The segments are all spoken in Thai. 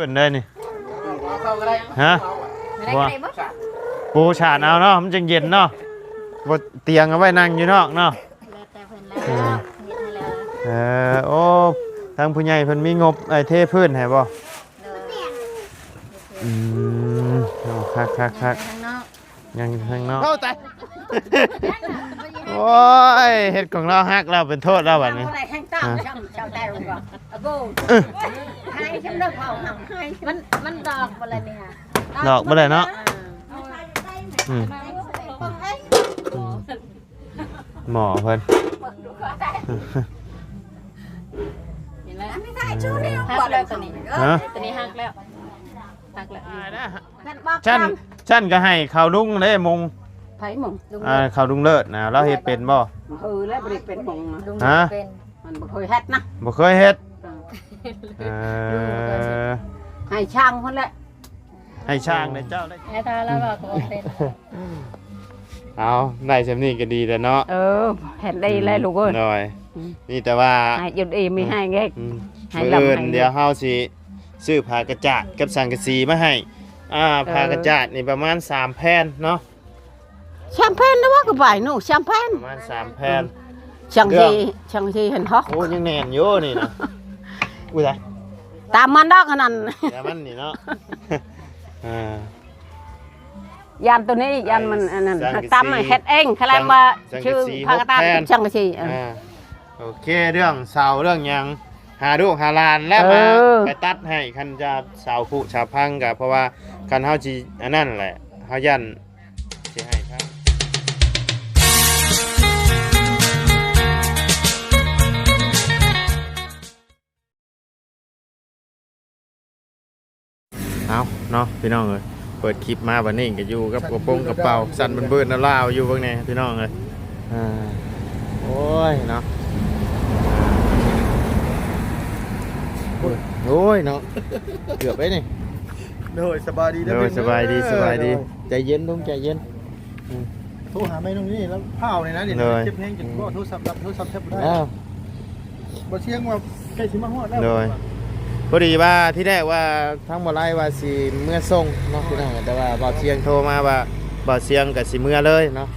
เป็นได้นี่ฮะ ไม่ได้ไกลบ่ ปูฉาดเอาเนาะมันจังเย็นเนาะบ่เตียงเอาไว้นั่งอยู่นอกเนาะ แล้วแต่เพิ่นแล้วเฮ็ดให้แล้ว โอ้ทางผู้ใหญ่เพิ่นมีงบไอ้เทพื้นให้บ่ เด้อ โอ้คัก ข้างนอก ยังข้างนอกโอ้ตายโอ้ยเฮ็ดของเราฮักแล้วเป็นโทษแล้วบัดนี้ บ่ได้แห้งต้มช่ำแต่ลงก่อนอะโกให้ช่ำเด้อเผาให้มันดอกบ่ละเนี่ย ดอกบ่ได้เนาะอืมหมอเพิ่น เห็นแล้วไม่ได้ชูเดียวหักแล้วตัวนี้ ฮะ ตัวนี้หักแล้วหักแล้วนั่นบอก ชั้นก็ให้ข้าวลุงเด้มง ไผหมง ข้าวลุงเลิศนะเราเฮ็ดเป็นบ่ แล้วบ่ได้เป็นหมง ฮะ มันบ่เคยเฮ็ดนะ บ่เคยเฮ็ดให้ช่างเพิ่นแหละ ให้ช่างในเจ้าได้ ให้ทาแล้วบอกก็บ่เป็น เอาได้สำนี้ก็ดีแล้วเนาะ เห็นได้เลยลูกเอ้ย หน่อยนี่แต่ว่า ให้หยุดอีมีให้เงี้ย ให้ มื้อ ลำ อื่น ให้ เดี๋ยวเฮาสิซื้อผ้ากระจาดกับสังกะสีมาให้ผ้ากระจาดนี่ประมาณ3แผ่นเนาะ แชมเปญนะว่าก็ไปหนูแชมเปญ ประมาณ3แผ่น ช่างทีเห็นฮอก โอ้ยังแน่นอยู่นี่นะอุ้ยตาย ตามมันดอกขนาด แต่มันนี่เนาะ ยันตัวนี้ยันมันอันนั้น สังกะสี ตามเฮ็ดเองคะแนนมา สังกะ ชื่อ สี พากระตาม 6แผ่น ช่างที โอเคเรื่องเสาเรื่องหยังหาลูกหาหลานแล้วมาไปตัดให้คันจะเสาผุชาวพังกับเพราะว่าคันเฮาสิอันนั้นแหละเฮายันสิให้ครับเอาเนาะพี่น้องเอ้ยเปิดคลิปมาบัดนี้ก็อยู่กับกระโปรงกระเป๋าสั่นเบิ่นๆลาวอยู่เบิ่งแน่พี่น้องเอ้ยโอ้ยเนาะโอ้ยเนาะเกือบไปนี่ โดยสบายดี โดยสบายดีสบายดีใจเย็นลุงใจเย็น โทรหาไม่ตรงนี้แล้วเผาเลยนะเดี๋ยวเจ็บแห้งจนก็โทรศัพท์รับโทรศัพท์แทบไม่ได้ อ้าว บ่เชียงว่าใกล้สิมาฮอดแล้ว โดยพอดีว่าที่แรกว่าทั้งบ่ไล่ว่าสิเมื่อส่งเนาะพี่น้องแต่ว่าบ่เชียงโทรมาว่าบ่เชียงกับสิเมื่อเลยเนาะ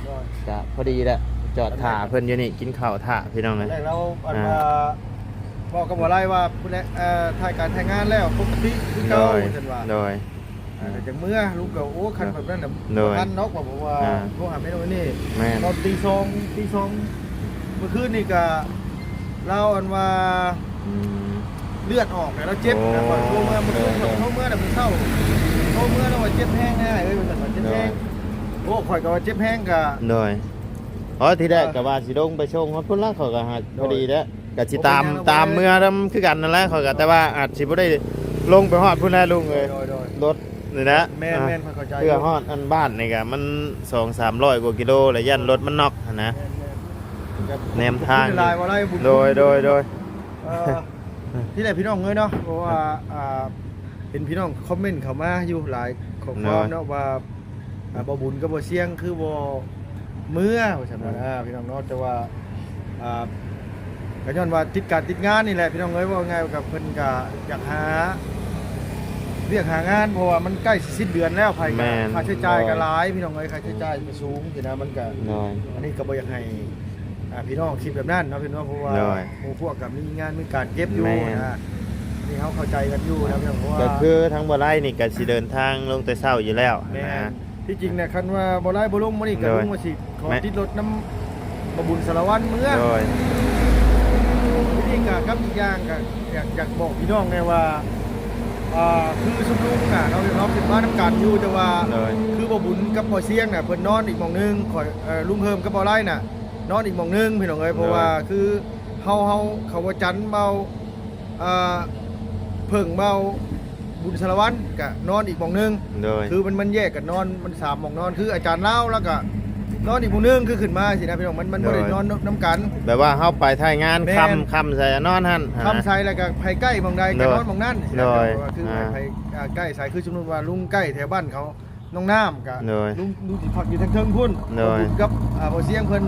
ก็พอดีแหละจอดถ่าเพิ่นอยู่นี่กินข้าวถ่าพี่น้องเลย แรกเราอันว่าบอกกับบ่ไล่ว่าผู้ใดถ่ายการถ่ายงานแล้วปกติคือ โด เก่าย ซั่นว่า โดย แต่จังเมื่อลุงก็โอ้คันแบบนั้นน่ะ โดย คันนกว่าผมว่าโทรหาไม่ตรงนี้ แม่น ตอนตี2เมื่อคืนนี่ก็เราอันว่าเลือดออกแล้วเจ็บนะก่อนโทรมาเมื่อคืนโทรเมื่อน่ะมันเศร้าโทรเมื่อแล้วว่าเจ็บแห้งแน่เอ้ยมันว่าเจ็บแห้งโอ้ข่อยก็ว่าเจ็บแห้งก็ โดยที่แรกก็ว่าสิลงไปชงฮอดพุ่นละเขาก็หาพอดีแล้วก็สิตามเมื่อนำคือกันนั่นแหละเขาก็แต่ว่าอาจสิบ่ได้ลงไปฮอดพุ่นแล้วลุงเอ้ย โดย รถนี่นะ แม่นเข้าใจ เพื่อฮอดอันบ้านนี่ก็มัน200-300กว่ากิโลแล้วยันรถมันน็อกหั้นนะแนมทาง ลายว่าไรบุญ โดย ที่ไหนพี่น้องเอ้ยเนาะเพราะว่าเป็นพี่น้องคอมเมนต์เข้ามาอยู่หลายข้อความเนาะว่าบ่บุญกับบ่เสียงคือบ่เมื่อว่าซั่นว่าพี่น้องเนาะแต่ว่าก็ย้อนว่าติดการติดงานนี่แหละพี่น้องเอ้ยว่าไงกับเพิ่นก็อยากหาเรียกหางานเพราะว่ามันใกล้สิสิ้นเดือนแล้วไผก็ค่าใช้จ่ายก็หลายพี่น้องเอ้ยค่าใช้จ่ายมันสูงสินะมันก็ น้อย อันนี้ก็บ่อยากให้พี่น้องคิดแบบนั้นเนาะพี่น้องเพราะว่าหมู่พวกกับมีงานมีการเก็บอยู่นะนี่เขาเข้าใจกันอยู่นะพี่น้องเพราะว่า ก็คือทั้งบ่ไล่นี่ก็สิเดินทางลงแต่เช้าอยู่แล้ว แม่ นะ ที่จริงเนี่ยคันว่าบ่ไล่บ่ลงมื้อนี้ก็ลงมาสิขอติดรถน้ำบ่บุญสารวัตรเมื่อ โดย ที่จริงก็ครับอีกอย่างก็อยากบอกพี่น้องไงว่าคือชุมนุมน่ะเราเป็นบ้านน้ำกันอยู่แต่ว่า โดย คือบ่บุญกับบ่เสียงน่ะเพิ่นนอนอีกหม่องนึงข่อยลุงเฮิมกับบ่ไล่น่ะนอนอีกหม่องนึงพี่น้องเอ้ยเพราะว่าคือเฮาเขาว่าจันเบาเพิ่งเบาบุญสารวัตรก็นอนอีกหม่องนึง โดย คือมันแยกกันนอนมัน3หม่องนอนคืออาจารย์เล่าแล้วก็นอนอีกหม่องนึงคือขึ้นมาสินะพี่น้องมันบ่ได้นอนน้ำกัน แบบว่าเฮาไปถ่ายงานค่ำใส่นอนหั่น คำใช้แล้วก็ไผใกล้หม่องใดก็นอนหม่องนั้นสินะ โดย คือไผใกล้สายคือสมมุติว่าลุงใกล้แถวบ้านเขาน้องน้ำก็ โดย ลุงสิพักอยู่ทางเทิงพุ่น โดย กับบ่เสียงเพิ่น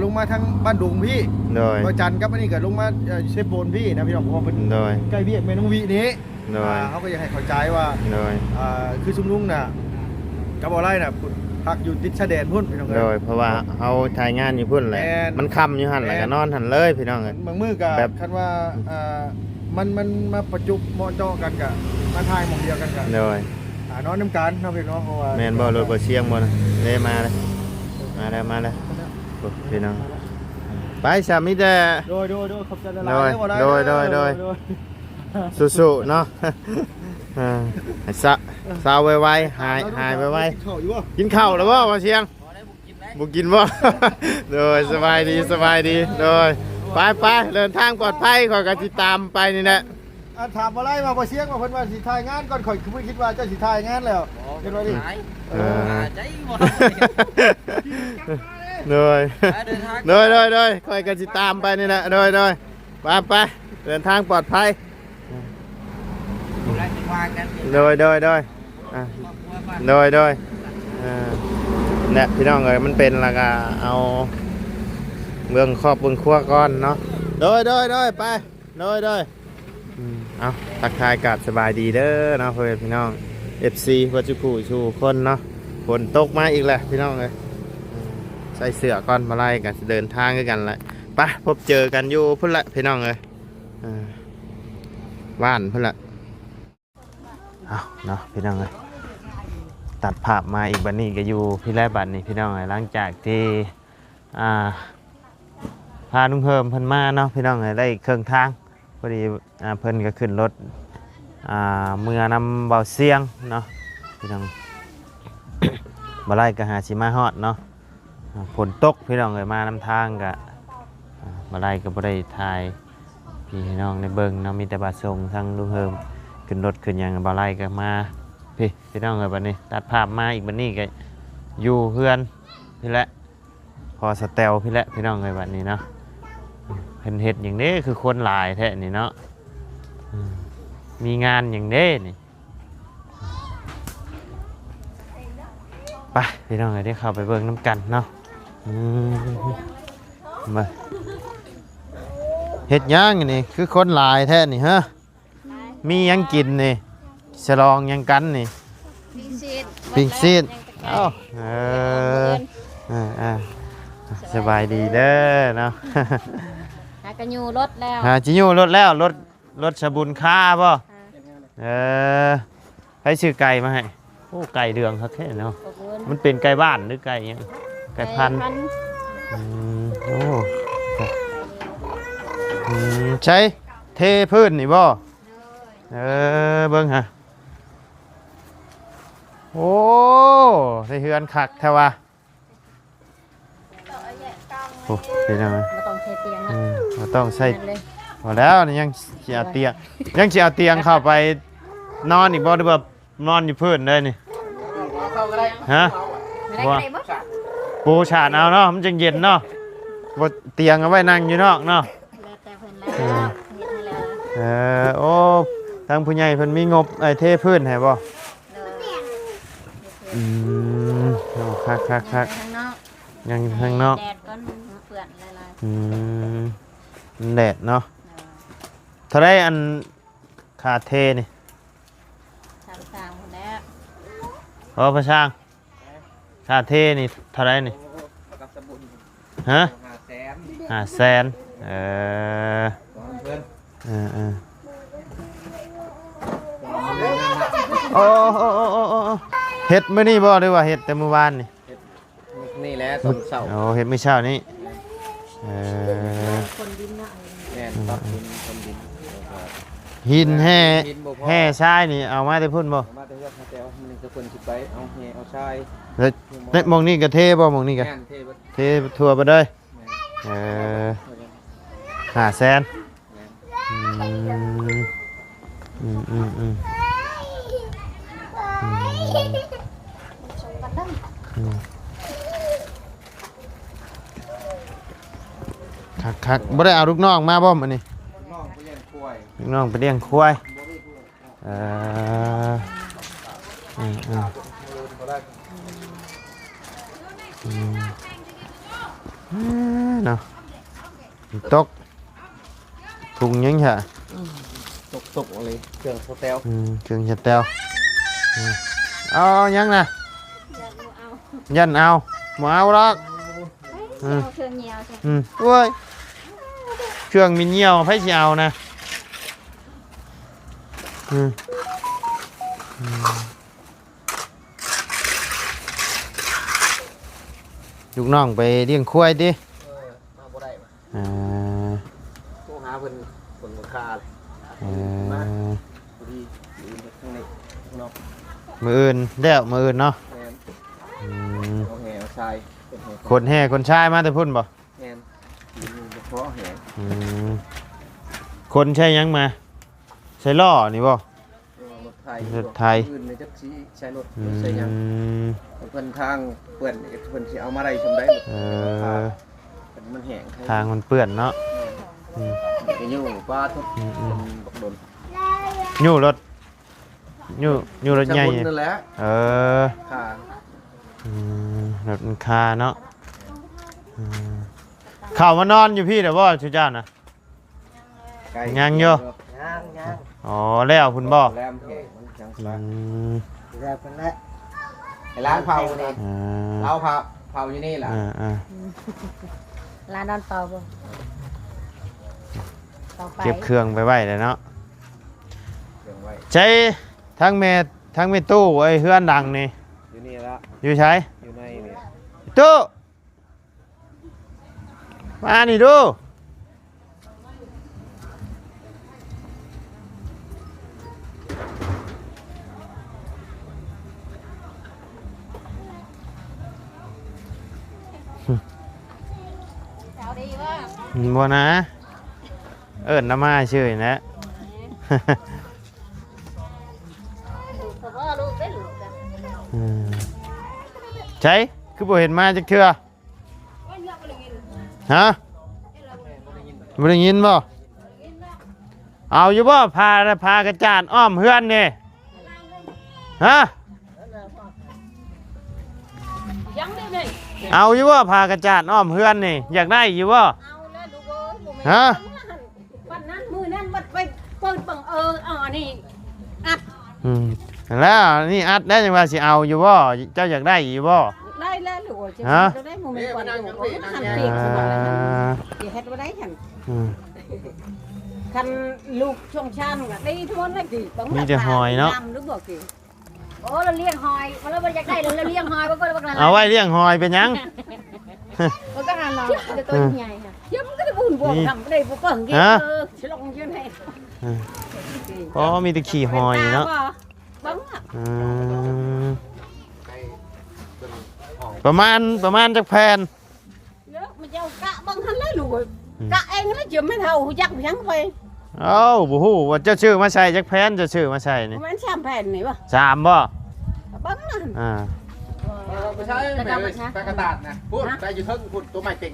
ลงมาทางบ้านดุงพี่ โดย บ่จันกับอันนี้ก็ลงมาเชฟโบนพี่นะพี่น้องเพราะว่าเพิ่น โดย ใกล้เวียกแม่น้องวินี้ โ โดย เขาก็อยากให้เข้าใจว่า โดย คือชุมนุมน่ะกับบ่อไร่น่ะพักอยู่ติดชายแดนพุ่นพี่น้องเอ้ โดย ย เพราะว่าเฮาถ่ายงานอยู่พุ่นแหละ แม่น มันค่ำอยู่หั่นแหละก็นอนหั่นเลยพี่น้องเอ้ย บางมื้อก็ แบบ คันว่ามันมาประจุเหมาะเจาะกันกะมาทายหม่องเดียวกันกะ โดย นอนน้ำกันเนาะพี่น้องเพราะว่า แม่นบ่รถบ่เชียงบ่นะเลยมาเลยมาแล้วโอ้พี่น้องไปสามีแต่ โดยขอบใจละลายบ่ได้ โดย สู้ๆเนาะให้ซาวไวๆหายไว เข้าอยู่บ่ ๆกินข้าวแล้วบ่บ่เชียงบ่กินบ่ โดยสบายดีโดยไปเดินทางปลอดภัยขอยก็สิตามไปนี่แหละ ถามบ่ไล่มาบ่เสียงว่าเพิ่นว่าสิถ่ายงานก่อนข่อยคือคิดว่าเจ้าสิถ่ายงานแล้วเห็นว่าดิ ใจหมด โดยค่อยก็สิตามไปนี่แหละโดยไปเดินทางปลอดภัยโดยอ่ะโดยเนี่ยพี่น้องเอ้ยมันเป็นแล้วก็เอาเบื้องครอบเบื้องครัวก่อนเนาะโดยไปโดยเอาทักทายกับสบายดีเด้อเนาะเพื่อนพี่น้อง FC วัจุกูชูคนเนาะฝนตกมาอีกแล้วพี่น้องเลยใส่เสื้อก่อนมาไล่กันเดินทางกันแหละไปพบเจอกันอยู่พุ่นละพี่น้องเลยบ้านพุ่นละเอาเนาะพี่น้องเลยตัดภาพมาอีกบันนี้ก็อยู่พี่แรกบันนี้พี่น้องเลยหลังจากที่พาลุงเพิ่มเพิ่นมาเนาะพี่น้องเลยได้เครื่องทางพอดีเพิ่นก็ขึ้นรถเมื่อนำเบาเสียงเนาะพี่น้อง บ่ไล่ก็หาสิมาฮอดเนาะฝนตกพี่น้องเลยมานำทางก็บ่ไล่ก็บ่ได้ถ่ายพี่น้องในเบิ่งเนาะมีแต่บาส่งทางลุงเฮิมขึ้นรถขึ้นหยังบ่ไล่ก็มาพี่น้องเลยบัดนี้ตัดภาพมาอีกบัดนี้ก็อยู่เพื่อนพี่แหละพอสแตลพี่แหละพี่น้องเลยบัดนี้เนาะเพิ่นเฮ็ดหยังนี้คือคนหลายแท้นี่เนาะมีงานอย่างนี้นี่ไปพี่น้องเลยได้เข้าไปเบิ่งน้ำกันเนาะมาเฮ็ดย่างนี่คือคนหลายแท้นี่ฮะมียังกินนี่ฉลองยังกันนี่ปิ้งซีดเอ้าสบายดีเด้อเนาะ หากระยูรถแล้ว จิยูรถแล้วรถชะบุญค่าป่ะให้ชื่อไก่มาให้โอ้ไก่เดืองครับแค่เนาะมันเป็นไก่บ้านหรือไก่ยังไก่พันธุ์โอ้ใช้เทพื้นนี่บ่เบิ่งฮะโอ้ใส่เฮือนคักแท้วะโอ้เป็นยังไง ไม่ต้องใช้เตียงนะ เราต้องใส่พอแล้วนี่ยังเสียเตียงเข้าไปนอนอีกบ่หรือว่านอนอยู่พื้นเลยนี่ฮะ ไม่ได้ไกลบ่ ปูฉาดเอาเนาะมันจังเย็นเนาะบ่เตียงเอาไว้นั่งอยู่นอกเนาะ แล้วแต่เพิ่นแล้วเฮ็ดให้แล้ว โอ้ทางผู้ใหญ่เพิ่นมีงบไอ้เทพื้นให้บ่ โอ้คัก ข้างนอก ยังข้างนอก แดดก็เปื้อนหลาย แดดเนาะเท่าไรอันขาเทนี่ ๆสามคนแล้ว พระช่างขาเทนี่เท่าไรนี่ฮะ500,000โอ้เฮ็ดมื้อนี้บ่หรือว่าเฮ็ดแต่มื้อวานนี่ นี่แหละต้นเสา โอ้เฮ็ดมื้อเช้านี้ คนดินเนาะ แม่นปักดินคนดิน หินแห่ทรายนี่เอามาได้พุ่นบ่ มาแต่ว่าแต่ว่ามันจะคนสิไปเอาเฮเอาชาย แล้วมองนี่ก็เทบ่มองนี่ก็ งานเทบัด เททั่วไปเลย500,000คักบ่ได้เอาลูกน้องมาบ่มื้อนี้ น้องไปเลี้ยงควาย ลูกน้องไปเลี้ยงควายเนาะตกถุงยังฮะ ตก ตกเลยเครื่องสเตล เครื่องสเตลเอายังนะยันเอาหมเอาหรอก เครื่องเหนียวใช่ โอ้ยเครื่องมีเหี่ยวไผสิเอานะลูกน้องไปเลี้ยงควายดิ มาบ่ได้ โทรหาเพิ่นคนบ่ค่าเลยมาพอดีอยู่ข้างในข้างนอก มืออื่นแล้วมืออื่นเนาะ แม่นเอาแหเอาทรายเป็นแห คนแห่คนชายมาแต่พุ่นบ่ แม่นอยู่เฉพาะแห คนใช่ยังมาใช่ล่อนี่บ่ รถไทย รถไทย อื่นในจักสิใช้รถใช้หยังเพิ่นทางเปื้อนเพิ่นสิเอามาได้ชำได้มันแห้ง ทางมันเปื้อนเนาะ ก็อยู่ป้าทุกบักดน ยู่รถยู่รถใหญ่ นั่นแหละ ค่ะ รถมันคาเนาะเข้ามานอนอยู่พี่เด้อบ่ชุเจ้าน่ะยังอยู่อ๋อแล้วพุ่นบ่ แรมแห้งมันจังซะ แล้วกันแล้ว ไอ้ร้านเผานี่เราเผาอยู่นี่ล่ะ ร้านนอนเป่าบ่ต่อไป เก็บเครื่องไปไว้เลยเนาะ เก็บไว้ ใช้ทั้งเมตู้ไอ้เฮือนดังนี่ อยู่นี่ละ อยู่ใช้ อยู่ในนี่ ตู้มานี่ดูบ่นะเอิ้นน้ำมาชื่อนะ ใช่คือบ่เห็นมาจากเทื่อฮะบ่ได้ยินบ่เอาอยู่บ่พากระจาดอ้อมเฮือนนี่ฮะเอาอยู่บ่พากระจาดอ้อมเฮือนนี่อยากได้อยู่บ่ฮะ วันนั้นมือนั้นบัดไปเปิดบังนี่อัด แล้วนี่อัดได้จังว่าสิเอาอยู่บ่เจ้าอยากได้อยู่บ่ ได้แล้วหรือว่าจะได้โมเมนต์ก่อนอยู่คันปีกสมบัติแล้วเฮ็ดบ่ได้คันคันลูกช่วงชานก็ได้ทุกคนได้กี่ต้องนำหรือบ่กี่โอ้เราเลี้ยงหอยเราบ่อยากได้เราเลี้ยงหอยบ่ก็บ่ เอาไว้เลี้ยงหอยเป็นหยัง บ่ก็งานเราจะตัวใหญ่ค่ะเดี๋ยวมันก็จะบุญบวกทำได้บ่เปิ่งกี่สิลงอยู่ไหน อ๋อมีแต่ขี่หอยเนาะ บัง ประมาณจักแผ่น เนาะมันจะกะบังหันเลยลูกกะเองแล้วจะไม่เท่ายักยังไป เอ้าบ่ฮู้ว่าเจ้าชื่อมาใส่จักแผ่นเจ้าชื่อมาใส่นี่ มัน3แผ่นนี่บ่ 3บ่ บังนั่น ไม่ใช่แปะกระดาษนะพูดได้อยู่เทิงพูดตัวใหม่เต็ง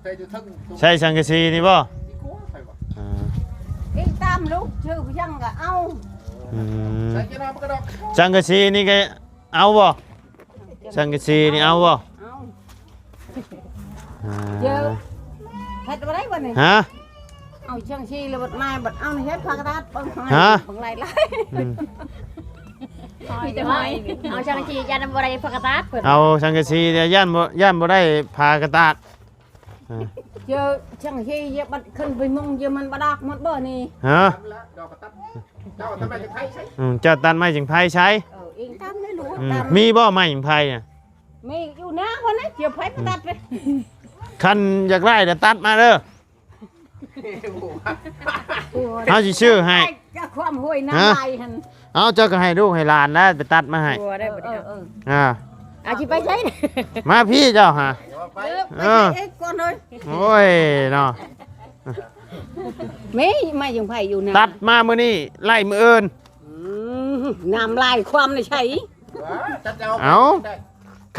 ได้อยู่เทิง ใช่สังกะสีนี่บ่ เองตามลูกชื่อยังก็เอา ใส่กี่น้ำกระดอก สังกะสีนี่ก็เอาบ่สังกะสีนี่เอาบ่ เยอะเฮ็ดบ่ได้บ่นี่ ฮะ เอาช่างชีแล้วบัดมาบัดเอาเฮ็ดผักกระดาษบังหลายมีแต่หอยเอาช่างชียันบ่ได้ผักกระดาษเพิ่น เอาสังกะสีเนี่ยย่านบ่ได้พากระตาด เยอะช่างชีเยอะบัดขึ้นไปมุงเยอะมันบ่ดอกหมดบ่นี่ ฮะ ดอกกระตับเจ้าทำไมจะไทยใช่ เจ้าตัดไม้จึงไผใช้ เองตามได้รู้ มีบ่ไม้จึงไผน่ะ มีอยู่นะคนนั้นเจียวไผตัดไป คันอยากได้เดี๋ยวตัดมาเด้อเอาสิชื่อให้ ความห้วยน้ำลายหั่น เอาเจ้าก็ให้ลูกให้หลานนะไปตัดมาให้ ได้บ่ได้อาสิไปใช้ มาพี่เจ้าฮะ ไปใช้ก่อนเลย โอ้ยเนาะ มีไม่ยังไผอยู่นะ ตัดมามื้อนี้ไล่มื้ออื่น น้ำลายความในใช้ เอา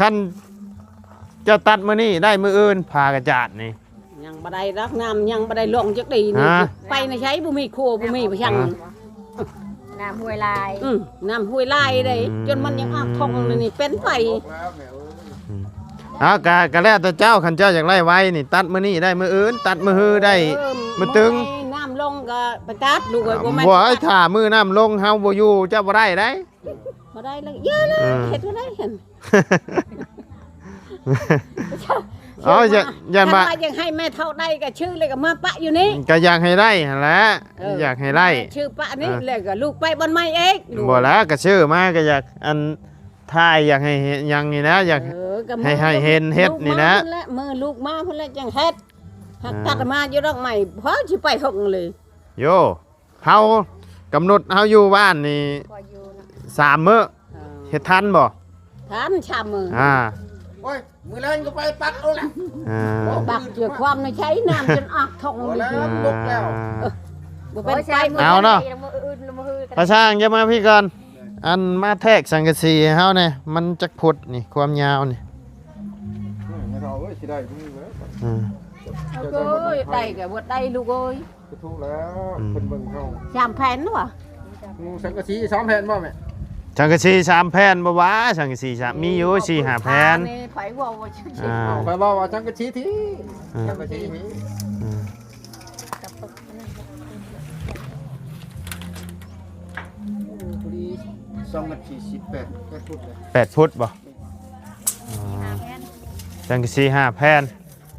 คันเจ้าตัดมื้อนี้ได้มื้ออื่นพากระจาดนี่ ยังบ่ได้รักน้ำยังบ่ได้ลงจักดีนี่ไปในใช้บ่มีครัวบ่มีบ่ช่างน้ำห้วยลายน้ำห้วยลายได้จนมันยังออกทองนี่เป็นไฟ เอากะแล้วแต่เจ้าคันเจ้าอยากไล่ไว้นี่ตัดมื้อนี้ได้มื้ออื่นตัดมื้อฮือได้มื้อตึง น้ำลง ก็ไปตัดลูกเอ้ยบ่แม่น บ่ให้ถ่ามือน้ำลงเฮาบ่อยู่เจ้าบ่ได้ได้ บ่ได้เลยเยอะเลยเฮ็ดบ่ได้เห็น อ๋ออย่ามา ถ้ยังให้แม่เท่าได้ก็ชื่อเลยก็มาปะอยู่นี่ ก็อยากให้ได้หั่นแหละอยากให้ได้ ชื่อปะนี่เลยก็ลูกไปบ่อนไม้เองลูก บ่แล้วก็ชื่อมาก็อยากอันถ่ายอยากให้เห็นหยังนี่นะอยาก ก็ ให้เห็นเฮ็ดนี่นะ มือลูกมาพุ่นแล้วจังเฮ็ดหักตัดมาอยู่ดอกไม้พอสิไปหงเลย โยเฮากำหนดเฮาอยู่บ้านนี่3 มื้อเฮ็ดทันบ่ ทานชามมือ โอ้ยมือแรงก็ไปปักเอาละ บักเจือความในใช้น้ำจนออกทง โอ้ เล แล้ ยว ลุกแล้ว บ่เป็นไปมื เอาเนาะพระช่างอย่ามาพี่ก่อนอันมาแทกสังกะสีให้เฮาเนี่ยมันจักพุดนี่ความยาวนี่ ไม่เอาเว้ยสิได้พรุ่งนี้แล้ว โอ้ยได้ก็บ่ได้ลูกเอ้ย ก็ถูกแล้วเพิ่นเบิ่งเฮา ชามแผ่นวะ สังกะสีซ้อมแผ่นบ่แม่ สังกะสี3แผ่นบ่วะสังกะสี3มีอยู่4 5แผ่น นี่ไปว่าว่าชื่อ เอาไปบอกว่าสังกะสีที่สังกะสีที่พอดี2:48ก็ถูกแล้ว 8 ฟุตบ่สังกะสี5แผ่น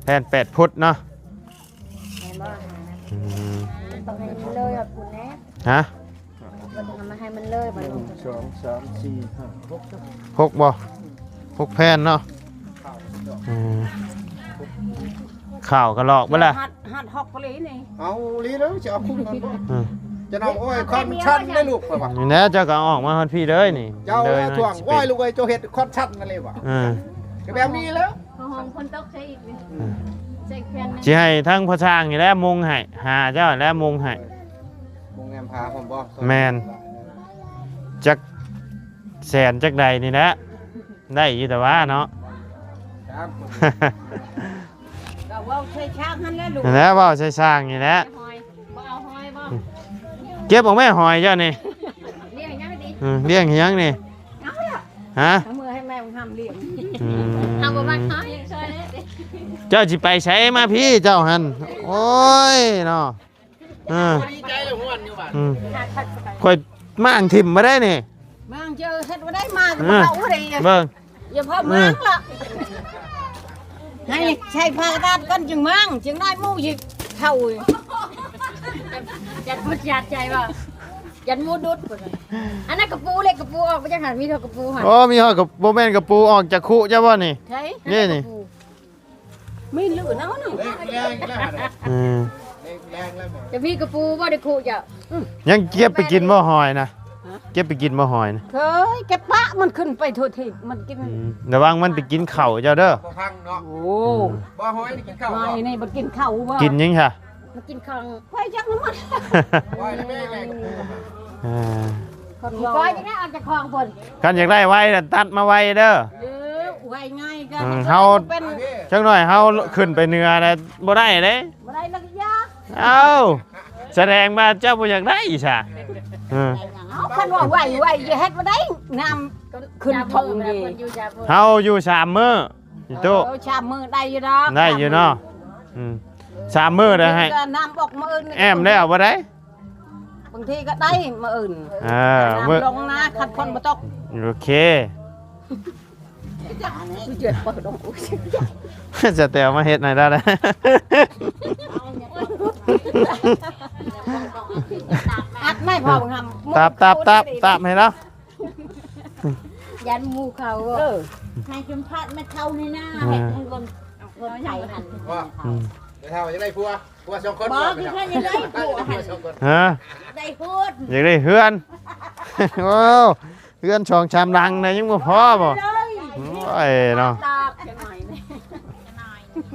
แผ่น8 ฟุตเนาะ ต้องให้มันเลยอ่ะคุณแน่ ฮะ ต้องทำมาให้มันเลยมัน 1 2 3 4 5 6 6บ่6แผ่นเนาะข่าวกระลอกบ่ล่ะ หัดฮอกปลีนี่ เอาลีแล้วจะเอาคุ้มกันจะเอาโอ้ยคอนชันได้ลูกป่ะ นี่นะเจ้าก็เอาออกมาฮอดพี่เด้ยนี่ เจ้า เด้ย ถ่วงว้อยลูกไอ้เจ้าเห็ดคอนชันกันเลยว่ะ ก็แบบนี้แล้ว หอมคนตกใช้อีกใช้แค่นั้น สิให้ทั้งพ่อช่างนี่แหละมุงให้หาเจ้าแล้วมุงให้ วงแอมพาผมบอก แมนจักแสนจักใดนี่แหละได้อยู่แต่ว่าเนาะ ครับ ก็ว่าใช้ช้างนั่นแหละลูก นั่นแหล้วเว่าใช่สร้างนี่แหละ หอยบ่เอาหอยบ่ เก็บออกแม่หอยเจ้านี่ เรียกยังไม่ดี เลี้ยงหยังนี่ เอาล่ะ ฮะ เอามือให้แม่มึงทำเลี้ยง เอาบ่มาหอยยังช่วยเลย เจ้าสิไปใช้มาพี่เจ้าหันโอ้ยเนาะ ดีใจเลยหัวอยู่บ้าน ค่อยมั่างถิ่มมาได้นี่ มึงเจอเฮ็ดบ่ได้มาก็บ่เอาอะไร เบิ่ง อย่าพอมึงล่ะให้ใช้ผ้ากาดกันจึงมั่งจึงได้หมู่ยิเท่า จัดพูดจัดใจว่ายันมูดุดอันนั้นกระปูเล็กกระปูออกไปจังหันมีเท่ากระปูหัน โอ้มีฮอดกับโบแม่นกับปูออกจากคุเจ้าบ่นี่ ใช่ นี่นี่ ไม่เหลือเนาะนี่ แรงแล้ว แรงแล้ว จะมีกระปูบ่ได้คู่จะ ยังเก็บไปกินบ่หอยนะเก็บไปกินบ่หอยนะ เคยแกปะมันขึ้นไปทั่วทิศมันกิน ระวังมันไปกินเข่าวเจ้าเด้อ พอพังเนาะ โอ้ บ่หอยนี่กินข้าว ไม่นี่มันกินข้าวบ่ กินยังค่ะ มากินข้าว ไปจักน้ำมัน ว้อยแล้วแม่แรง คน ก้อยจังได๋เอาจากคลองเพิ่น กันอยากได้ไว้น่ะตัดมาไว้เด้อ หรือไว้ง่ายกัน เฮา เป็น จังหน่อยเฮาขึ้นไปเหนือน่ะบ่ได้เด้ บ่ได้ลักยา เอ้าแสดงมาเจ้าบ่อยากได้อีช่า เอาคันว่าไว้อย่าเฮ็ดบ่ได้น้ำขึ้นทง เพิ่ นี่ นอยู่จากเพิ่น เฮาอยู่3มื้ออีตุ ชามมือได้อยู่ดอก ได้อยู่เนาะ3มื้อได้ให้ น้ำบอกมื้ออื่น แอมได้เอาบ่ได้ บางทีก็ได้มื้ออื่น มื้อ น้ำลงนะคันคนบ่ตก โอเค เจือดเปิดลงอุ้ย จะแต่มาเฮ็ดหน่อยได้เลย อัดไม่พอมึงทำ ตับให้แล้ว ยันหมู่เขา ให้จุมพัดไม่เข้าในหน้า เฮ็ดให้คนไทยหัน ว่าเดี๋ยวเท่าจะได้ผัว2 คน บอกที่ท่านจะได้ผัวหัน ฮะ ได้พูด อยากได้เฮือน โอ้เฮือนช่องชามดังนะยังบ่พอบ่โอ้ยเนาะ ตากจะหน่อยนี่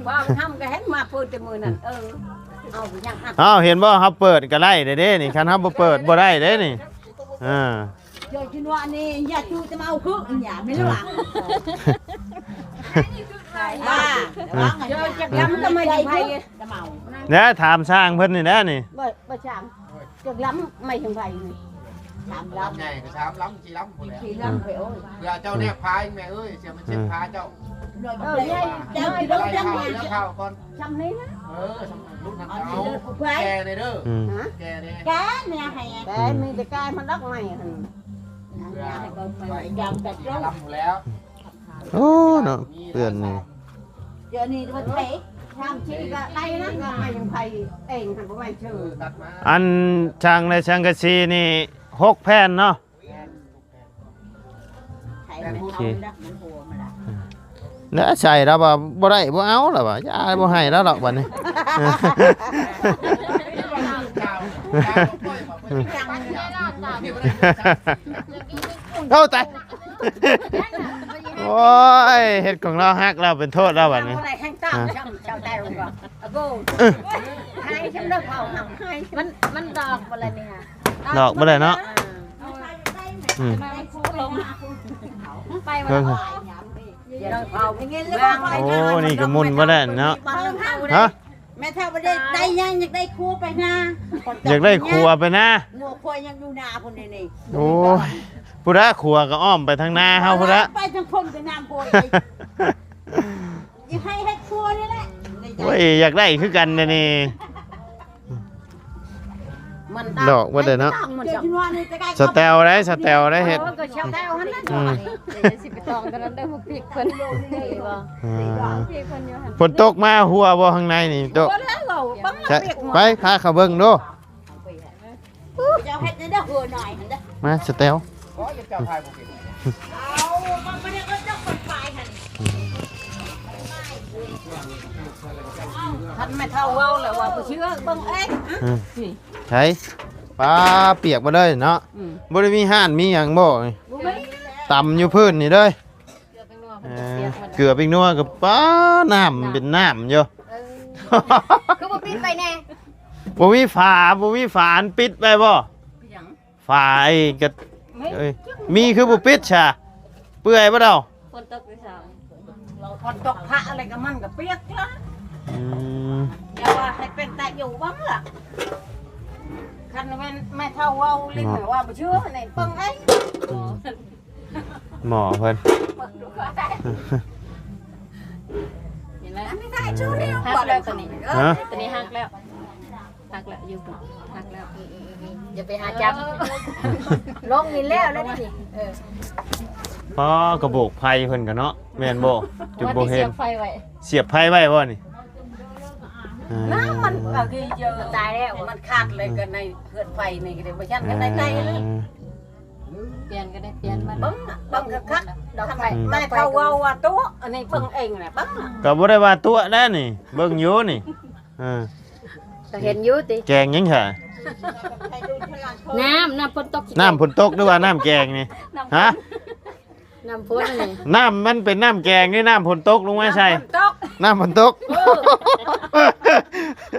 ว่าทำก็เห็นมาพูดแต่มือนั่นเอาอย่างอัด อ้าวเห็นบ่ครับเปิดก็ได้เด้นี่คันเฮาบ่เปิดบ่ได้เด้นี่อ่า เจอจินว่านี่อย่าจูจะมาเอาคืออย่าไม่รู้หรอเจอจะล้ำก็ไม่ได้ไปจะเมา แล้วถามสร้างเพิ่นนี่แหละนี่ บ่ช่างจะล้ำไม่ถึงไปนี่ถามล้ำ ใหญ่ก็ช้ำล้ำจีล้ำหมดแล้ว ขี่ล้ำไปโอ้ย เพื่อเจ้าเนี่ยพายแม่เอ้ยเสียมันเช็ดพาเจ้า เจ้าที่ต้อง ไล่ จัง ข้าว เลย แล้วข้าวก่อน จำนี้นะ สำคัญ ลูกทาง อัน เขา นี้เลือดผู้ใหญ่ แกเลยเด้อ ฮะ แกเนี่ย แกเนี่ยให้แกมีแต่แกมันรักใหม่หั่นให้ก็ไปยามแต่เจ้า รับอยู่แล้ว โอ้เนาะเพื่อนนี่ เดี๋ยวนี้มันเตะทำชีก็ได้นะก็ไม่ยังไผเองหั่นบ่ไม่ชื่อ ตัดมา อันช่างในช่างกะซีนี่6แผ่นเนาะ ไผมันเอาละมันหัวมันละ แล้วใส่แล้วบ่ได้บ่เอาแล้วบ่อย่าบ่ให้แล้วหรอกบัดนี้ โอ้ตายโอ้ยเฮ็ดของเราฮักเราเป็นโทษเราบัดนี้ อะไรแห้งตามช่างชาวใต้ลงก่อนอะโกให้ฉันเลิกเอาทำให้ มันดอกอะไรนี่ฮะ ดอกบ่ได้เนาะอืม ไปวั เพิ่ น ง เดี๋ยวเราเอาไปเงี้ยเลย โอ้นี่ก็มุ่นบ่ได้เนาะ ฮะ แม่เท่าไปได้ยังอยากได้ครัวไปนา อยากได้ครัวไปนะ งัวครัวยังดูนาพุ่นนี่ โอ้ยพุระครัวก็อ้อมไปทางหน้าเฮาพุระ ไปทางพงไปน้ำบัวอยากให้ครัวนี่แหละ โอ้ยอยากได้คือกันเด้นี่ ดอกว่าแต่เนาะ สแตลได้สแตลได้เฮ็ด ก็ชาวใต้เอาหันนั่น อืม เดี๋ยวสิไปตองตอนนั้นได้พวกพริกเพิ่นบ่ อ่า พริกเพิ่นอยู่หั่น ฝนตกมาหัวบ่ข้างในนี่ตก ก็แล้วเราบัง ใช่ เปียกหมด ไปพาเขาเบิ่งดู จะเอาเฮ็ดได้หัวหน่อยหั่นเด้อ มาสแตล ก็จะจับพายบุก เอามันไม่ได้ก็ต้องคนไปหั่นท่านไม่เท่าเว้าแล้วว่าบ่เชื่อเบิ่งเอง อืมใช่ปลาเปียกมาเลยเนาะบ่ได้มีห่านมีหยังบ่ บ่มี ต่ำอยู่พื้นนี่เลย เกลือเป็นนัว เกลือพริกนัวกับปลาน้ำมันเป็นน้ำอยู่ คือบ่ปิดไปแน่ บ่มีฝาบ่มีฝาอันปิดไปบ่ หยัง ฝาไอ้กะเอ้ยมีคือบ่ปิดชะเปื่อยบ่เดา ฝนตกด้วยซ้ เราพอตกพระอะไรก็มันก็เปียกละ อืม อย่าว่าให้เป็นแต่อยู่บ้างล่ะคันแม่เท่าเว้าลิ้นว่าบ่เชื่อในเบิ่งเอง หมอเพิ่น เห็นไหม อันนี้ได้ชูเดียว หักแล้วตัวนี้ ฮะ ตัวนี้หักแล้วอยู่หักแล้วอย่าไปหาจับลงนี่แล้วแล้วนี่เออ พอกระโบกไผเพิ่นก็เนาะแม่นบ่จุดบ่เห็น เสียบไฟไว้ เสียบไผไว้บ่นี่อ่า น้ำมันก็คือเยอะตายแล้วมันขาดเลยกันในเพื่อนไฟนี่ก็เดี๋ยวบ่ชันกันได้ใจเลย เปลี่ยนก็ได้เปลี่ยนมัน เบิ่งน่ะเบิ่งคักๆดอกไฟแม่เท่าเว้าว่าตัวอันนี้เบิ่งเองน่ะเบิ่งน่ะ ก็บ่ได้ว่าตัวแน่นี่เบิ่งอยู่นี่อ่า ก็เห็นอยู่ติ แกงยังค่ะ ให้ดูฉลาดคน น้ำฝนตก น้ำฝนตกหรือว่าน้ำแกงนี่ฮะ น้ำฝนอันนี่ น้ำมันเป็นน้ำแกงนี่น้ำฝนตกลงมาใช่ ฝนตก น้ำฝนตก เ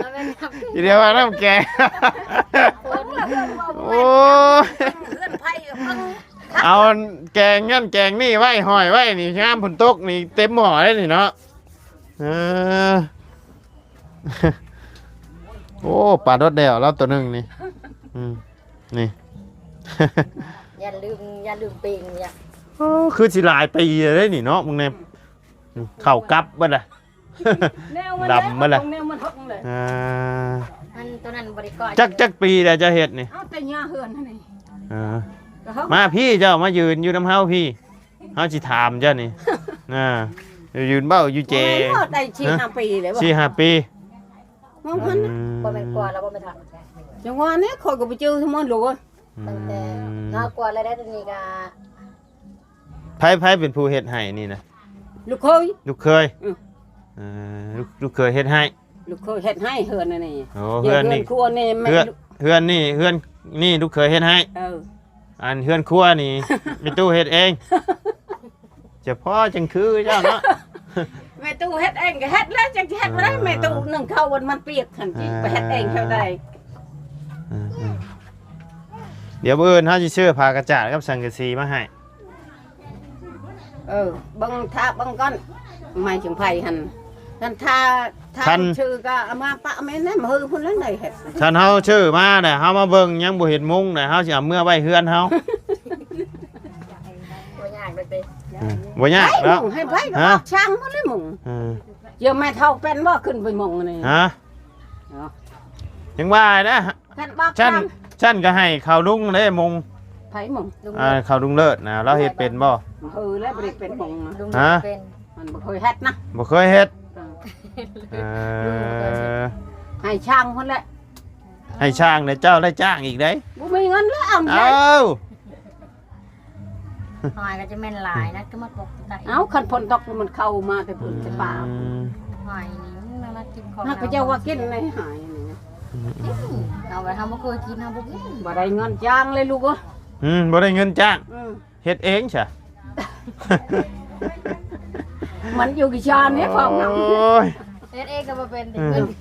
อาไปน้ำ ทีเดียวว่าน้ำแกง ฝน โอ้ย เพื่อนไฟก็เบิ่ง เอาแกงงั้นแกงนี่ไว้หอยไว้นี่น้ำฝนตกนี่เต็มหม้อเลยนี่เนาะเออ โอ้ปลาดดเดวแล้วตัวหนึงนี่อืมนี่ อย่าลืมปิงอย่า โอ้คือสิหลายปีเลยนี่เนาะมึงเนี่ยเข่ากับบ่ล่ะ แนวมัน ดำบ่ล่ะ แนวมันหกเลย อ่า มันตัวนั้นบริกร จักปีแล้วจะเฮ็ดนี่ เอาแต่หญ้าเหือนนั่นนี่ อ่า ก็เฮา มาพี่เจ้ามายืนอยู่น้ำเฮาพี่เฮาสิถามเจ้านี่ยืนเบ้าอยู่เจ บ่ได้ชีห้าปีเลยบ่ 4-5 ปี มองพัน บ่แม่นกลัวแล้วบ่แม่นทัก จังหวะนี้ข่อยก็ไปเจอทั้งหมดลูกเอ้ย ตั้งแต่น่ากลัวแล้วได้ตัวนี้ก็ ไผเป็นผู้เฮ็ดให้นี่นะ ลูกเคย ลูกเคย ลูกเคยเฮ็ดให้ ลูกเคยเฮ็ดให้เหือนนั่นนี่ โอ้เฮือนนี่ ครัวนี่แม่ เฮือนนี่ลูกเคยเฮ็ดให้ เออ อันเฮือนครัวนี่ มีตู้เฮ็ดเองจะพ่อจังคือเจ้าเนาะ แม่ตู้เฮ็ดเองก็เฮ็ดแล้วจังสิเฮ็ดบ่ได้แม่ตู้นึ่งข้าววันมันเปียกหั่นสิไปเฮ็ดเองเท่าใด เดี๋ยวมื้ออื่นเฮาสิซื้อผ้ากระจาดกับสังกะสีมาให้ เบิ่งท่าเบิ่งก่อนไม่จังไผหั่นท่านท่าชื่อก็เอามาปะแม่นแม่มือพุ่นแล้วได้เฮ็ด คันเฮาชื่อมาเด้เฮามาเบิ่งยังบ่เห็นมุงเด้เฮาสิเอาเมื่อไว้เฮือนเฮา บ่ยากเลยติ บ่ยากแล้ว ให้ไผก็ช่างบ่เลยมึง อืม เดี๋ยวแม่เฒ่าเป็นบ่ขึ้นไปมงนี่ ฮะ ยังว่านะ กันบอก ฉันก็ให้ข่าวลุงได้มง ไผมึง ข่าวลุงเลิศนะเราเฮ็ดเป็นบ่ แล้วบ่ได้เป็นมงนะ ลุง ฮะ เป็น มันบ่เคยเฮ็ดนะ บ่เคยเฮ็ดให้ช่างคนแหละ ให้ช่างเนี่ยเจ้าได้จ้างอีกได้ บ่มีเงินแล้วเอา เอ้า หอยก็จะแม่นหลายนะก็มาตกใจ เอาคันฝนตกมันเข้ามาแต่พุ่นแต่ป่า หอยนี่มันมากินของ ถ้าเขาเจ้าว่ากินในหายนี่นะ เอาไปทำบ่เคยกินทำบ่กิน บ่ได้เงินจ้างเลยลูกเอ้ย บ่ได้เงินจ้างเฮ็ดเองใช่ มันอยู่กี่ชานเนี่ยความหนัง โอ้ย เฮ็ดเองก็บ่เป็น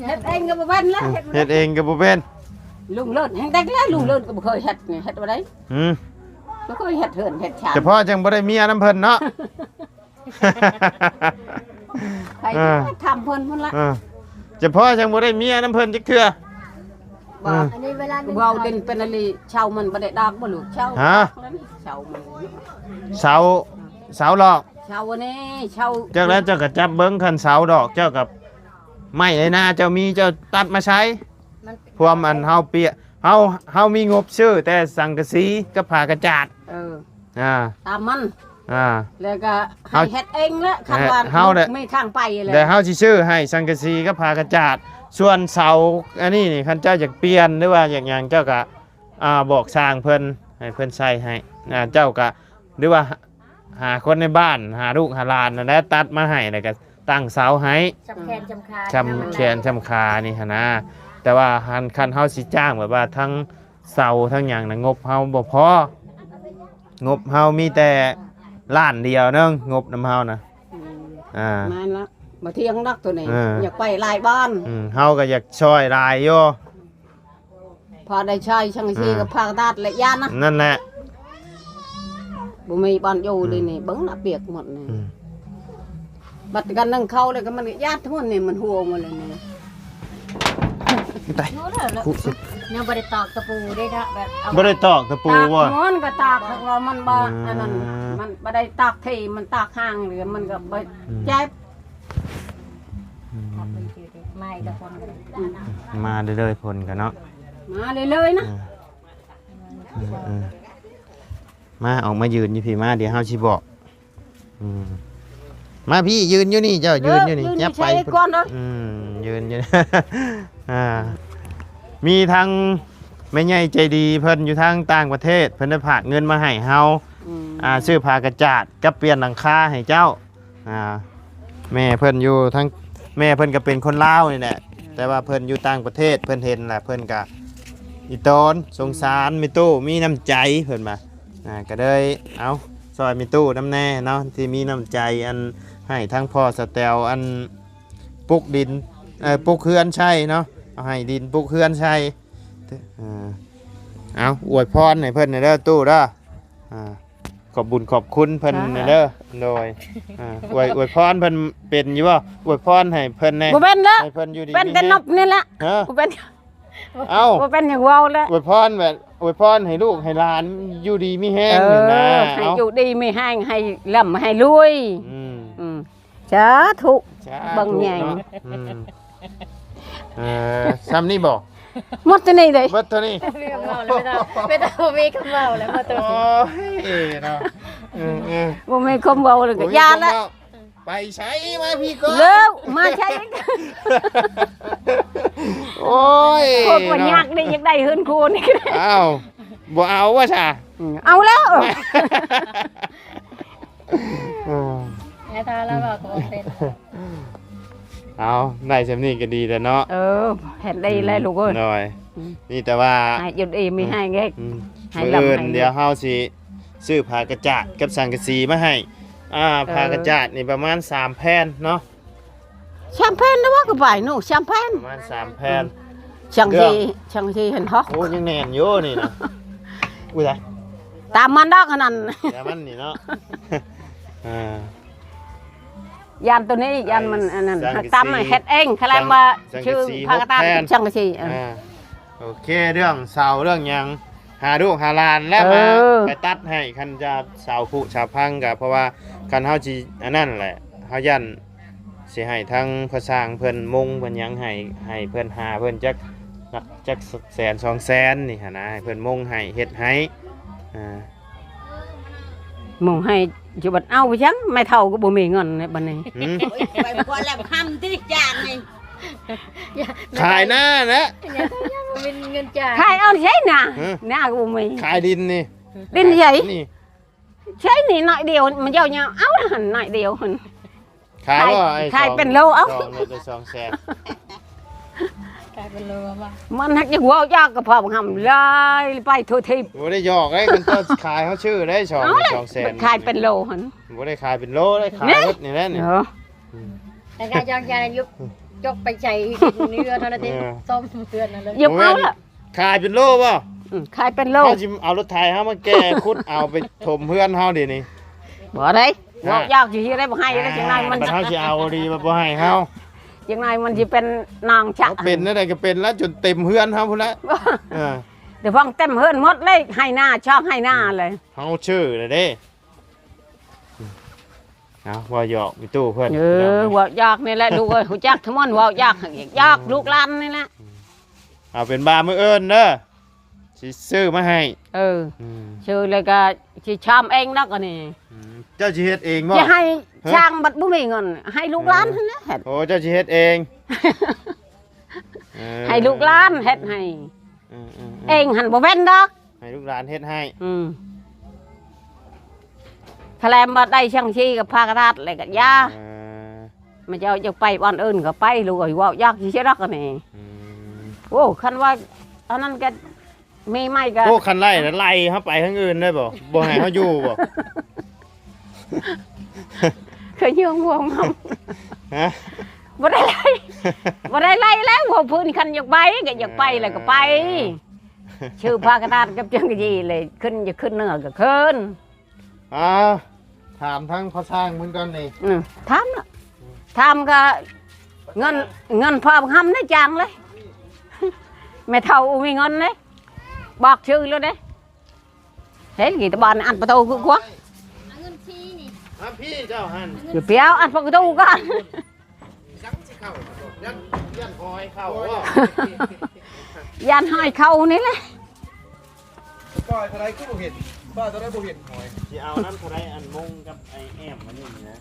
เฮ็ดเองก็บ่เป็นแล้ว เฮ็ดเองก็บ่เป็น ลุงเลิศแห่งแต่แล้วลุงเลิศก็บ่เคยเฮ็ดไงเฮ็ดบ่ได้ อืม บ่เคยเฮ็ดเหินเฮ็ดชาน เฉพาะจังบ่ได้เมียน้ำเพิ่นเนาะ ใครทำเพิ่นพุ่นละ เฉพาะจังบ่ได้เมียน้ำเพิ่นจักเทื่อ บ่ อันนี้เวลา เว้าเด่นเป็นอะไรชาวมันบ่ได้ดอกบ่ลูกชาวชาวมัน เสาหลอก ชาวนี้ชาว เจ้าแล้วเจ้าก็จับเบิ่งคันเสาดอกเจ้ากับไม้ในนาเจ้ามีเจ้าตัดมาใช้ มัน พวกมันเฮาเปียเฮามีงบซื้อแต่สังกะสีกับผ้ากระจาด ตามมัน อ่า แล้วก็ให้เฮ็ดเองละคันว่าไม่ข้างไปเลย แต่เฮาสิซื้อให้สังกะสีกับผ้ากระจาดส่วนเสาอันนี้นี่คันเจ้าอยากเปลี่ยนหรือว่าอย่างหยังเจ้าก็บอกสร้างเพิ่นให้เพิ่นใส่ให้เจ้าก็หรือว่าหาคนในบ้านหาลูกหาหลานนั่นแหละตัดมาให้แล้วก็ตั้งเสาให้ จำแขนจำขา จำแขนจำขานี่หั่นนะแต่ว่าคันเฮาสิจ้างแบบว่าทั้งเสาทั้งหยังน่ะงบเฮาบ่พองบเฮามีแต่ล้านเดียวนึงงบนำเฮานะนั่นละมาเที่ยงนักตัวนี้อยากไปหลายบ้าน เฮาก็อยากช่วยหลายอยู่ พอได้ใช้ช่างชีกับภาคตัดและยานนะ นั่นแหละ บ่มีบ้านอยู่เลยนี่เบิ่งน่ะเปียกหมดนี่บัดกันนึงเข้าเลยก็มันญาติทั้งหมดนี่มันหัวหมดเลยนี่ ตาย รู้แล้ว คุสิ ยังบ่ได้ตอกตะปูได้นะแบบเอา บ่ได้ตอกตะปู ตาก บ่ มันก็ตากเรามันบ่อันนั้นมันบ่ได้ตากที่มันตากห่างหรือมันก็บ่เจ็บ ไม่กับคน มาเรื่อยๆผลกันเนาะ มาเลยๆนะ มาออกมายืนอยู่พี่มาเดี๋ยวเฮาสิบอกมาพี่ยืนอยู่นี่เจ้ายืนอยู่นี่ยับไปยืนอยู่ มีทางแม่ใหญ่ใจดีเพิ่นอยู่ทางต่างประเทศเพิ่นได้ฝากเงินมาให้เฮาซื้อผ้ากระจาดกับเปลี่ยนหลังคาให้เจ้าแม่เพิ่นอยู่ทางแม่เพิ่นก็เป็นคนลาวนี่แหละแต่ว่าเพิ่นอยู่ต่างประเทศเพิ่นเห็นแหละเพิ่นก็อีตนสงสารมีตู้มีน้ำใจเพิ่นมาก็เลยเอาซอยมีตู้น้ำแน่เนาะที่มีน้ำใจอันให้ทั้งพ่อสแตลอันปุกดินปุกเฮือนใช่เนาะเอาให้ดินปุกเฮือนใช่เอาอวยพรให้เพิ่นเด้อตู้เด้อขอบบุญขอบคุณเพิ่นเด้อโดยอวยพรเพิ่นเป็นอยู่บ่อวยพรให้เพิ่นแน่ บ่เป็นแล้ว ให้เพิ่นอยู่ดี เป็นแต่นกนี่แหละบ่เป็น เอ้า บ่เป็นอย่างเว้าแล้ว อวยพรแบบอวยพรให้ลูกให้หลานอยู่ดีมีแห้งนี่นะ ให้อยู่ดีไม่แห้งให้ร่ำให้รวยสาธุ เบิ่งแยง ซ้ำนี่บอก หมดตัวนี้เลย เบิดตัวนี้ เรื่องเมาแล้วไม่ต้องมีคำเมาแล้วมาตัว โอ้ยเนาะ บ่มีคมเว้าเลยก็ยาละ ไปใช้มาพี่ก็ เลิกมาใช้ โอ้ย โคตรว่ายากได้อยากได้เฮือนคูนี่ อ้าวบ่เอาว่าซะ เอาแล้ว ไอ้ทาแล้วบอกก็เป็น เอาได้สำนี้ก็ดีแล้วเนาะ เห็นได้เลยลูกเอ้ย หน่อยนี่แต่ว่า ให้อยู่ดีไม่ให้เง ให้ มื้อ ลำ อื่น ให้ เดี๋ยวเฮาสิซื้อผ้ากระจาดกับสังกะสีมาให้ผ้ากระจาดนี่ประมาณ3แผ่นเนาะ แชมเปญนะว่าก็ไปหนูแชมเปญ ประมาณ3แผ่น ช่างทีเห็นฮะ โอ้ยังแน่นอยู่นี่นะอุ้ยตาย ตามมันดอกขนาด แต่มันนี่เนาะ ยานตัวนี้ยานมันอันนั้นหักตามเฮ็ดเองคลมาชื่อพากตามช่างที โอเคเรื่องเสาเรื่องหยังหาลูกหาหลานแล้วมาไปตัดให้คันจะเสาผุเสาพังกับเพราะว่าคันเฮาสิอันนั้นแหละเฮายัน สิให้ทั้งพระสร้างเพิ่นมุงเพิ่นหยังให้เพิ่นหาเพิ่นจักแสน2แสนนี่หั่นนะให้เพิ่นมุงให้เฮ็ดให้มองให้จะบัดเอาไปจังไม่เท่าก็บ่มีเงินในบัดนี้ ไปก่อนแล้วคำที่จางนี่ ขายหน้านะ เป็นเงินจ่าย ขายเอาใช่น่ะหน้าก็บ่มี ขายดินนี่ ดินใหญ่ นี่ ใช่นี่หน่อยเดียวมันยาวๆเอาหั่นหน่อยเดียวหั่น ขายว่าไอ้ ขายเป็นโลเอา สองโลได้2แสน กลายเป็นโลว่า มันหักจะหัวยากก็พอบ่ทำเลยไปทั่วทิพย์ บ่ได้หยอกไอ้คนเจ้าขายเขาชื่อได้2แสน ขายเป็นโลหั่น บ่ได้ขายเป็นโลได้ขายรถนี่แหละนี่ เนาะ แต่การจองยายุบจกไปใจเนื้อเท่านั้นเองส้มเตือนนั่นเลย ยกเอาละ ขายเป็นโลป่ะ ขายเป็นโล เฮาสิเอารถไถเฮามาแก้คุดเอาไปถมเพื่อนเฮาดินี่ บ่ได้หัวยากสิเฮ็ดได้บ่ให้ได้จังไดมัน บัดเฮาสิเอาดีบ่ให้เฮา จังไดมันสิเป็นนางชัก เขาเป็นนั่นแหละก็เป็นแล้วจนเต็มเฮือนเฮาพุ่นละเออ เดี๋ยวฟังเต็มเฮือนหมดเลยให้หน้าชอบให้หน้าเลย เฮาชื่อเลยเด้เอาว่าหยอกมีตู้เพิ่น ว่ายากนี่แหละลูกเอ้ยฮู้จักทั้งหมดว่ายากยากลูกหลานนี่แหละ เอาเป็นบามื้อเอิ้นเด้อสิซื้อมาให้ ชื่อเลยก็สิชามเองนักอันนี้ เจ้าสิเฮ็ดเองบ่ จะให้ช่างบัดบ่มีเงินให้ลูกหลานนั่นแหละเฮ็ด โอ้เจ้าสิเฮ็ดเอง ให้ลูกหลานเฮ็ดให้เองหันบ่แม่นดอก ให้ลูกหลานเฮ็ดให้ แคลมบ่ได้ช่างชีกับพากระดาษเลยก็ยามันจะไปบ้านอื่นก็ไปลูกเอ้ยว่ายากสิรักอันนี้โอ้คันว่าอันนั้นก็มีไม่ก็ โอ้คันไล่แล้วไล่เฮาไปทางอื่นได้บ่บ่ให้เฮาอยู่บ่ เคยยืมห่วงมัน ฮะ บ่ได้ไล่บ่ได้ไล่แล้วพอพื้นคันอยากไปก็อยากไปแล้วก็ไป ชื่อพากระดาษกับจังกะยีเลยขึ้นจะขึ้นเหนือก็ขึ้น ถามทั้งพ่อสร้างเหมือนกันนี่ ทำละทำก็เงินพอทำได้จังเลยไม่เท่ามีเงินเลยบอกชื่อแล้วเด้เห็นกี่ตะบานอันประตูคือกว่า เงินชีนี่ พี่เจ้าหัน เปียวอันประตูกัน จังสิเข้ายันหอยเข้าบ่ ยันหอยเข้านี่แหละ ป้ายเท่าไรก็บ่เห็นป้ายเท่าไรบ่เห็นหอย สิเอาน้ำเท่าไรอันมงกับไอ้แอมมันนี่นะ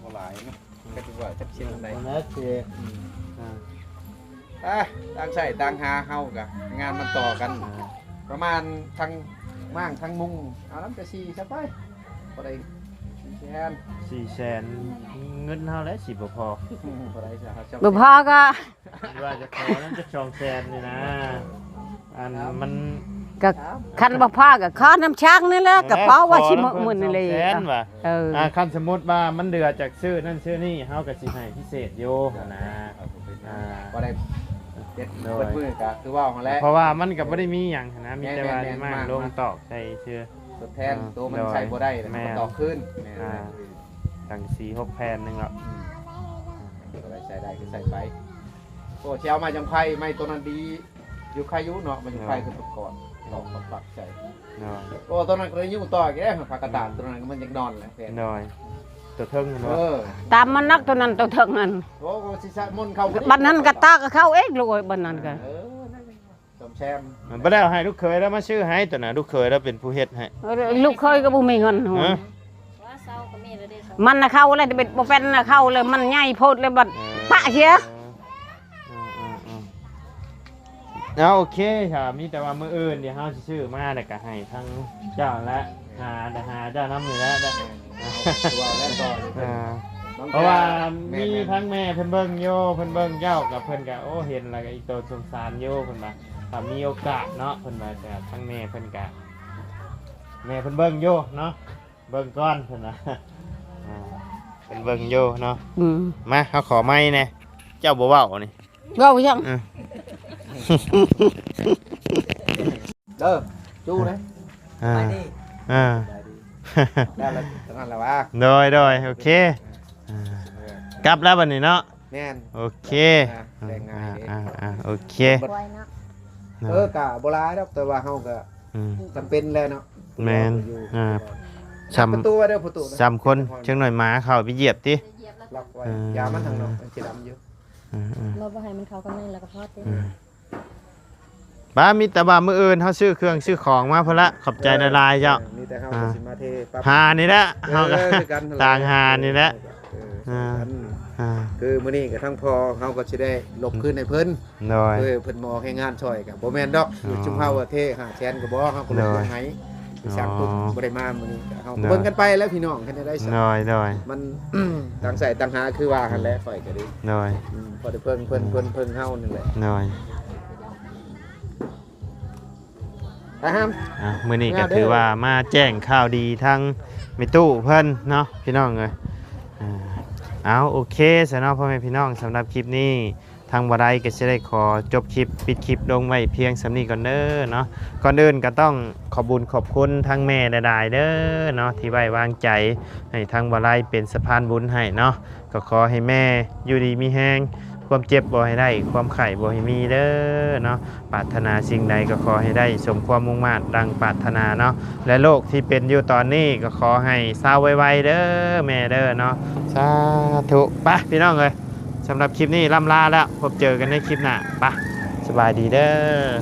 บ่หลายเนาะก็ถือว่าจักชิ้นใด แล้วสิ ต่างใส่ต่างหาเฮากะงานมันต่อกัน ประมาณทั้งม่างทั้งมุงเอาน้ำกระชีซะไปบ่ได้4แสน 400,000เงินเฮาแล้วสิบ่พอ บ่ได้ซะครับ บ่พอก็ ว่าจะขอนั้นจะ200,000นี่นะอันมัน ก็คันบ่พอก็ขอน้ำช้างนี่แหละก็เพราะว่าสิมื้อนี่เลย 200,000ว่ะ คันสมมุติว่ามันเดือจากชื่อนั่นชื่อนี่เฮาก็สิให้พิเศษอยู่นะบ่ได้เด็ดเปิดมือก็คือว่าของแล้ว เพราะว่ามันก็บ่ได้มีหยังนะมีแต่ว่าได้มาลงตอกใส่เชื่อ ทดแทนตัวมันใส่บ่ได้แล้วมันต่อขึ้น ตั้ง4-6แผ่นนึงแล้ว อะไรใส่ได้คือใส่ไปโอ้เชียวมาจังไพ่ไม่ตัวนั้นดีอยู่ใครอยู่เนาะมันจังไพ่คือก่อนตอกปักใส่โอ้ตัวนั้นก็เลยยุ่งต่อแกผักกระดาษตัวนั้นมันยังนอนแหละแฟน น้อยตัวเทิงเนาะ ตามมันนักตัวนั้นตัวเถิงนั่น โอ้สิสะมนเข้า บัดนั้นก็ตาก็เข้าเองลูกเอ้ยบัดนั้นก็ สมแชม มันบ่ได้เอาให้ลูกเคยแล้วมาชื่อให้ตัวน่ะลูกเคยแล้วเป็นผู้เฮ็ดให้ ลูกเคยก็บ่มีเงิน ว่าเศร้าก็มีแล้วเด้อ มันน่ะเข้าเลยแต่เป็นบ่เป็นน่ะเข้าเลยมันใหญ่โพดเลยบัดปะเสีย โอเคค่ะมีแต่ว่ามื้ออื่นเดี๋ยวเฮาสิซื้อมาแล้วก็ให้ทั้งเจ้าและหาเจ้านำนี่แหละ ตัวแรกต่อ เพราะว่ามีทั้งแม่เพิ่นเบิ่งโยเพิ่นเบิ่งเจ้ากับเพิ่นก็โอ้เห็นแล้วก็อีโตสงสารโยเพิ่นว่าถ้ามีโอกาสเนาะเพิ่นว่าแต่ทั้งแม่เพิ่นก็แม่เพิ่นเบิ่งโยเนาะเบิ่งก่อนเพิ่นว่าเพิ่นเบิ่งโยเนาะมาเฮาขอไม้แน่เจ้าบ่เว้านี่ เว้าจัง เด้อจู้นะไปนี่ ได้แล้วนั่นแหละว่า โดยโอเคกลับแล้วบัดนี้เนาะ แม่น โอเคโอเค ไว้เนาะ กะบ่ร้ายดอกแต่ว่าเฮาก็จำเป็นแล้วเนาะ แม่น ประตูไว้เด้อประตู 3คนเชิงหน่อยหมาเข้าไปเหยียบติ เหยียบแล้ว ล็อกไว้ยามันทางนอกมันจะดำอยู่ เราบ่ให้มันเข้ากันในแล้วก็พอติ บ้ามีแต่ว่ามื้ออื่นเฮาซื้อเครื่องซื้อของมาพุ่นละขอบใจละลายเจ้า มีแต่เฮาก็สิมาเทปั๊บ หานี่แหละเฮาก็ กัน ต่างหานี่แหละ คือมื้อนี้ก็ทั้งพอเฮาก็สิได้ลบคืนให้เพิ่น โดย เพิ่นมอให้งานช่วยก็บ่แม่นดอกจุมเฮาว่าเท5แสนก็บ่เฮาก็ลบให้สร้างปุ๊บบ่ได้มามื้อนี้เฮาเบิ่งกันไปแล้วพี่น้องคันได้ โดยโดย มัน ต่างใส่ต่างหาคือว่าหั่นแหละข่อยก็ดี โดย พอได้เพิ่นเฮานั่นแหละ โดย ไปห้าม มื้อนี้ก็ถือว่ามาแจ้งข่าวดีทั้งมิตู้เพิ่นเนาะพี่น้องเอ้ยเอาโอเคสำหรับพ่อแม่พี่น้องสำหรับคลิปนี้ทางบ่ได้ก็จะได้ขอจบคลิปปิดคลิปลงไว้เพียงสำนี้ก่อนเด้อเนาะก่อนอื่นก็ต้องขอบคุญขอบคุณทั้งแม่หลายๆเด้อเนาะที่ไว้วางใจให้ทางบ่ได้เป็นสะพานบุญให้เนาะก็ขอให้แม่อยู่ดีมีแฮงความเจ็บบ่ให้ได้ความไข้บ่ให้มีเด้อเนาะปรารถนาสิ่งใดก็ขอให้ได้สมความมุ่งมั่นดังปรารถนาเนาะและโรคที่เป็นอยู่ตอนนี้ก็ขอให้เศร้าไวๆเด้อแม่เด้อเนาะสาธุไปพี่น้องเอ้ยสำหรับคลิปนี้ล่ำลาแล้วพบเจอกันในคลิปหน้าไปสบายดีเด้อ